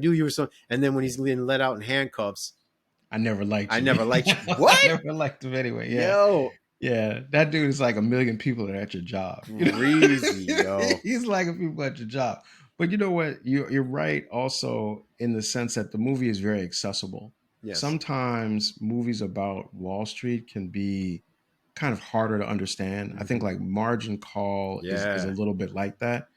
knew you were so. And then when he's being let out in handcuffs, I never liked I you. never liked you. I What? never liked him anyway. Yeah. Yo, Yeah. That dude is like a million people that are at your job. crazy, yo. He's like a people at your job. But you know what? You're right also in the sense that the movie is very accessible. Yes. Sometimes movies about Wall Street can be kind of harder to understand. I think Hmm. like Margin Call is a Yeah. little bit like that.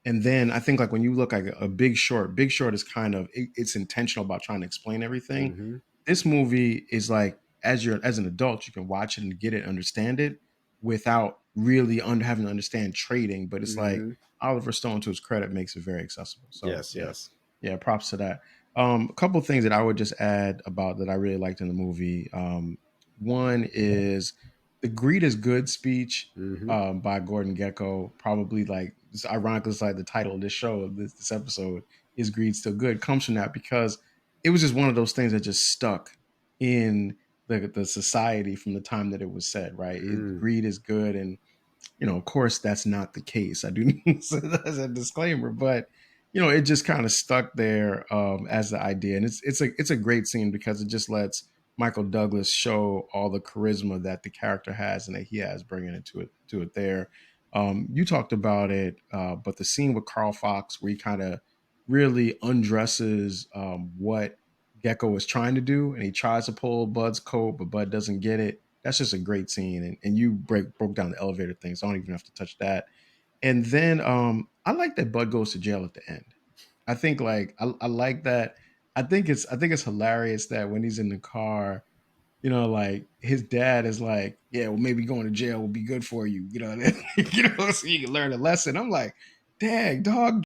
And then I think like when you look like a Big Short is kind of it's intentional about trying to explain everything. Hmm. This movie is like as an adult you can watch it and get it, understand it without really having to understand trading. But it's like Hmm. Oliver Stone, to his credit, makes it very accessible. So Yes. yeah, Yes. yeah, props to that. A couple of things that I would just add about that I really liked in the movie. One is the "Greed is Good" speech Hmm. by Gordon Gekko. Probably like it's ironically, it's like the title of this show, this episode is "Greed Still Good," comes from that because it was just one of those things that just stuck in the society from the time that it was said. Right, Mm. greed is good, and of course, that's not the case. I do need to say that as a disclaimer, but it just kind of stuck there as the idea, and it's a great scene because it just lets Michael Douglas show all the charisma that the character has and that he has bringing it to it there. You talked about it, but the scene with Carl Fox where he kind of really undresses what Gecko is trying to do, and he tries to pull Bud's coat, but Bud doesn't get it. That's just a great scene, and you broke down the elevator thing, so I don't even have to touch that. And then I like that Bud goes to jail at the end. I think like I like that. I think it's hilarious that when he's in the car, like his dad is like, yeah, well, maybe going to jail will be good for you, so you can learn a lesson. I'm like, dang, dog,